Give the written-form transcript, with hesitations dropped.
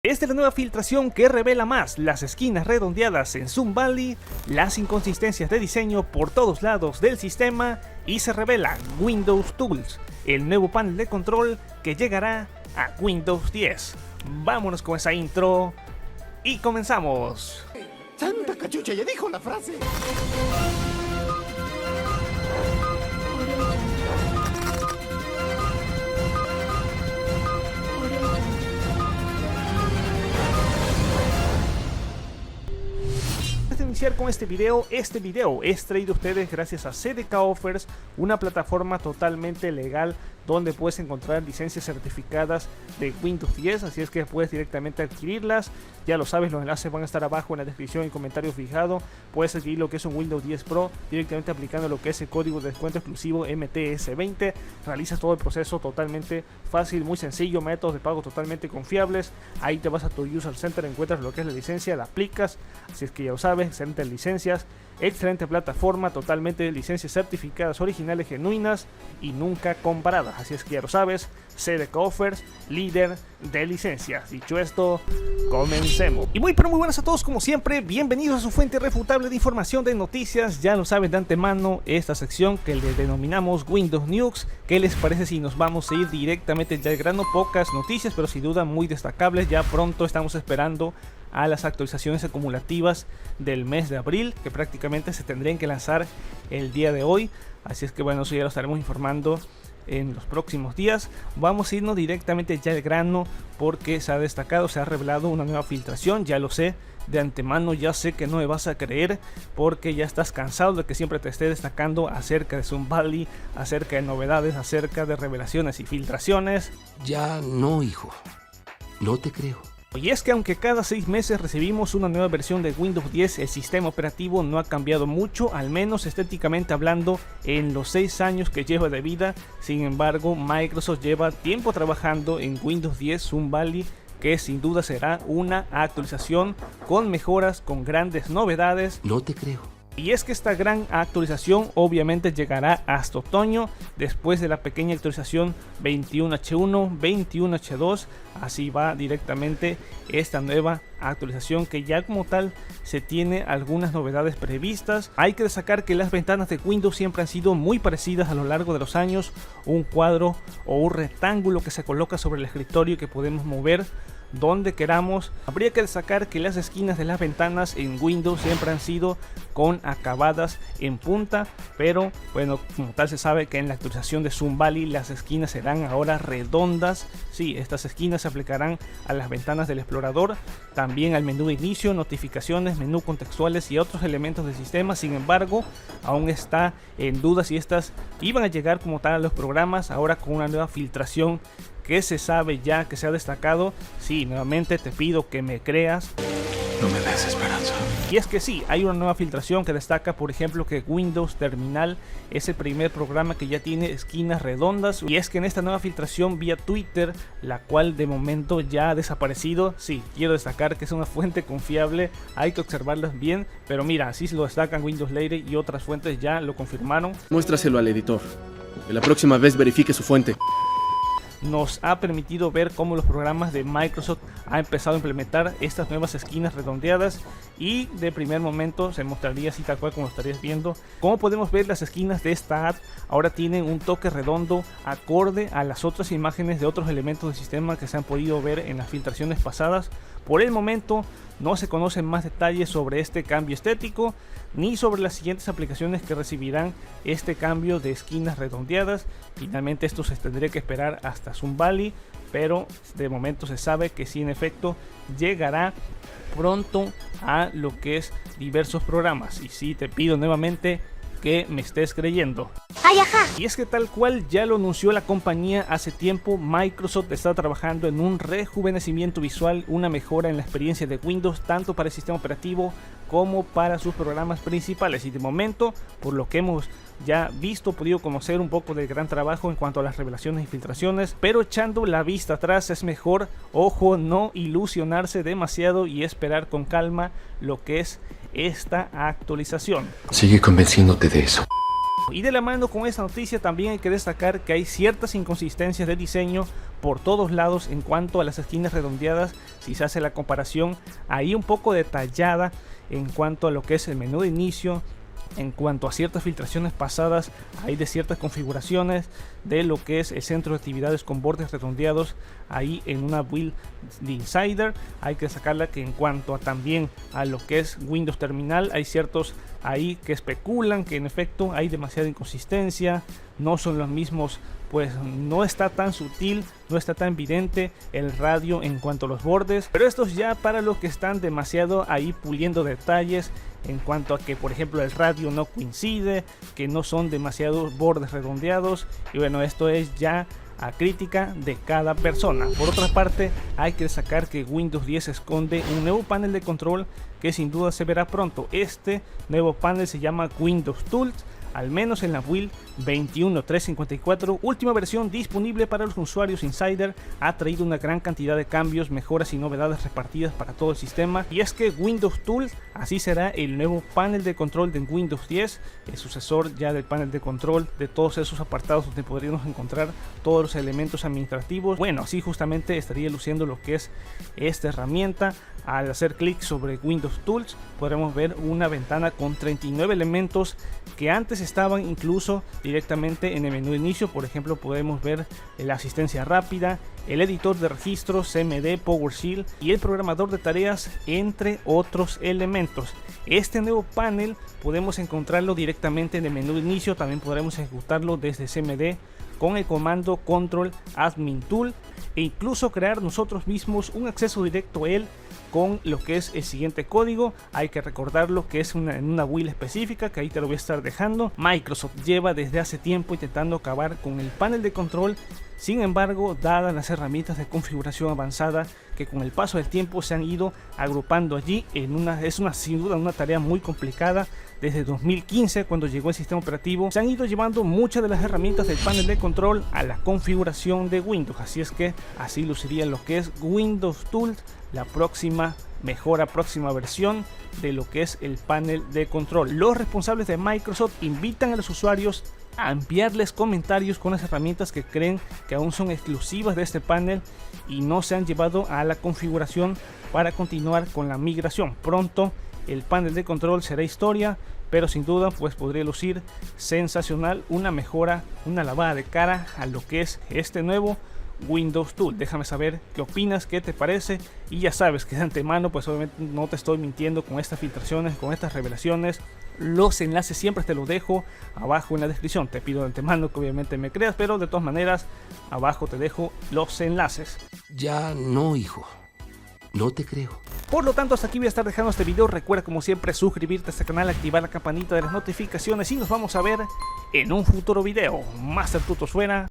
Esta es la nueva filtración que revela más las esquinas redondeadas en Sun Valley, las inconsistencias de diseño por todos lados del sistema y se revela Windows Tools, el nuevo panel de control que llegará a Windows 10. Vámonos con esa intro y comenzamos. ¡Santa cachucha! ¡Ya dijo la frase! Antes de iniciar con este video es traído a ustedes gracias a CDK Offers, una plataforma totalmente legal donde puedes encontrar licencias certificadas de Windows 10, así es que puedes directamente adquirirlas. Ya lo sabes, los enlaces van a estar abajo en la descripción y comentario fijado. Puedes adquirir lo que es un Windows 10 Pro directamente aplicando lo que es el código de descuento exclusivo MTS20. Realizas todo el proceso totalmente fácil, muy sencillo, métodos de pago totalmente confiables. Ahí te vas a tu User Center, encuentras lo que es la licencia, la aplicas, así es que ya lo sabes, excelentes licencias. Excelente plataforma, totalmente licencias certificadas, originales, genuinas y nunca comparadas. Así es que ya lo sabes, CDK Offers, líder de licencias. Dicho esto, comencemos. Y muy buenas a todos como siempre, bienvenidos a su fuente irrefutable de información de noticias. Ya lo saben de antemano, esta sección que le denominamos Windows News. ¿Qué les parece si nos vamos a ir directamente ya al grano? Pocas noticias, pero sin duda muy destacables. Ya pronto estamos esperando a las actualizaciones acumulativas del mes de abril, que prácticamente se tendrían que lanzar el día de hoy. Así es que bueno, eso ya lo estaremos informando en los próximos días. Vamos a irnos directamente ya al grano porque se ha destacado, se ha revelado una nueva filtración. Ya lo sé de antemano, ya sé que no me vas a creer porque ya estás cansado de que siempre te esté destacando acerca de Sun Valley, acerca de novedades, acerca de revelaciones y filtraciones. Ya no, hijo, no te creo. Y es que aunque cada 6 meses recibimos una nueva versión de Windows 10, el sistema operativo no ha cambiado mucho, al menos estéticamente hablando, en los 6 años que lleva de vida. Sin embargo, Microsoft lleva tiempo trabajando en Windows 10 Sun Valley, que sin duda será una actualización con mejoras, con grandes novedades. No te creo. Y es que esta gran actualización obviamente llegará hasta otoño, después de la pequeña actualización 21H1, 21H2, así va directamente esta nueva actualización que ya como tal se tiene algunas novedades previstas. Hay que destacar que las ventanas de Windows siempre han sido muy parecidas a lo largo de los años, un cuadro o un rectángulo que se coloca sobre el escritorio que podemos mover donde queramos. Habría que destacar que las esquinas de las ventanas en Windows siempre han sido con acabadas en punta, pero bueno, como tal se sabe que en la actualización de Sun Valley las esquinas serán ahora redondas. Sí, estas esquinas se aplicarán a las ventanas del explorador, también al menú de inicio, notificaciones, menú contextuales y otros elementos del sistema. Sin embargo, aún está en duda si estas iban a llegar como tal a los programas ahora con una nueva filtración que se sabe ya, que se ha destacado. Sí, nuevamente te pido que me creas. No me des esperanza. Y es que sí, hay una nueva filtración que destaca, por ejemplo, que Windows Terminal es el primer programa que ya tiene esquinas redondas. Y es que en esta nueva filtración vía Twitter, la cual de momento ya ha desaparecido, sí, quiero destacar que es una fuente confiable, hay que observarlas bien, pero mira, así se lo destacan Windows Later y otras fuentes ya lo confirmaron. Muéstraselo al editor, que la próxima vez verifique su fuente. Nos ha permitido ver cómo los programas de Microsoft han empezado a implementar estas nuevas esquinas redondeadas y de primer momento se mostraría así tal cual como lo estarías viendo. Como podemos ver, las esquinas de esta app ahora tienen un toque redondo acorde a las otras imágenes de otros elementos del sistema que se han podido ver en las filtraciones pasadas. Por el momento no se conocen más detalles sobre este cambio estético ni sobre las siguientes aplicaciones que recibirán este cambio de esquinas redondeadas. Finalmente esto se tendría que esperar hasta Sun Valley, pero de momento se sabe que sí, en efecto llegará pronto a lo que es diversos programas. Y sí, te pido nuevamente que me estés creyendo. ¡Ay, ajá! Y es que tal cual ya lo anunció la compañía hace tiempo, Microsoft está trabajando en un rejuvenecimiento visual, una mejora en la experiencia de Windows tanto para el sistema operativo como para sus programas principales. Y de momento, por lo que hemos ya visto, podido conocer un poco del gran trabajo en cuanto a las revelaciones y filtraciones, pero echando la vista atrás es mejor, ojo, no ilusionarse demasiado y esperar con calma lo que es esta actualización. Sigue convenciéndote de eso. Y de la mano con esta noticia también hay que destacar que hay ciertas inconsistencias de diseño por todos lados en cuanto a las esquinas redondeadas. Si se hace la comparación ahí un poco detallada en cuanto a lo que es el menú de inicio, en cuanto a ciertas filtraciones pasadas, hay de ciertas configuraciones de lo que es el centro de actividades con bordes redondeados ahí en una build de Insider. Hay que sacarla que en cuanto a también a lo que es Windows Terminal, hay ciertos ahí que especulan que en efecto hay demasiada inconsistencia, no son los mismos, pues no está tan sutil, no está tan evidente el radio en cuanto a los bordes, pero esto es ya para los que están demasiado ahí puliendo detalles en cuanto a que por ejemplo el radio no coincide, que no son demasiados bordes redondeados, y bueno, esto es ya a crítica de cada persona. Por otra parte, hay que destacar que Windows 10 esconde un nuevo panel de control que sin duda se verá pronto. Este nuevo panel se llama Windows Tools, al menos en la build 21.354, última versión disponible para los usuarios Insider. Ha traído una gran cantidad de cambios, mejoras y novedades repartidas para todo el sistema, y es que Windows Tools así será el nuevo panel de control de Windows 10, el sucesor ya del panel de control de todos esos apartados donde podríamos encontrar todos los elementos administrativos. Bueno, así justamente estaría luciendo lo que es esta herramienta. Al hacer clic sobre Windows Tools podremos ver una ventana con 39 elementos que antes estaban incluso directamente en el menú de inicio. Por ejemplo, podemos ver la asistencia rápida, el editor de registros, CMD, PowerShell y el programador de tareas, entre otros elementos. Este nuevo panel podemos encontrarlo directamente en el menú de inicio. También podremos ejecutarlo desde CMD con el comando Control Admin Tool, e incluso crear nosotros mismos un acceso directo a él con lo que es el siguiente código. Hay que recordarlo que es en una build específica, que ahí te lo voy a estar dejando. Microsoft lleva desde hace tiempo intentando acabar con el panel de control. Sin embargo, dadas las herramientas de configuración avanzada que con el paso del tiempo se han ido agrupando allí, sin duda una tarea muy complicada. Desde 2015, cuando llegó el sistema operativo, se han ido llevando muchas de las herramientas del panel de control a la configuración de Windows. Así es que así luciría lo que es Windows Tools, la próxima versión de lo que es el panel de control. Los responsables de Microsoft invitan a los usuarios a enviarles comentarios con las herramientas que creen que aún son exclusivas de este panel y no se han llevado a la configuración para continuar con la migración. Pronto el panel de control será historia, pero sin duda pues podría lucir sensacional, una mejora, una lavada de cara a lo que es este nuevo Windows Tool. Déjame saber qué opinas, qué te parece, y ya sabes que de antemano pues obviamente no te estoy mintiendo con estas filtraciones, con estas revelaciones. Los enlaces siempre te los dejo abajo en la descripción. Te pido de antemano que obviamente me creas, pero de todas maneras abajo te dejo los enlaces. Ya no, hijo. No te creo. Por lo tanto, hasta aquí voy a estar dejando este video. Recuerda como siempre suscribirte a este canal, activar la campanita de las notificaciones y nos vamos a ver en un futuro video. Master Tutos fuera.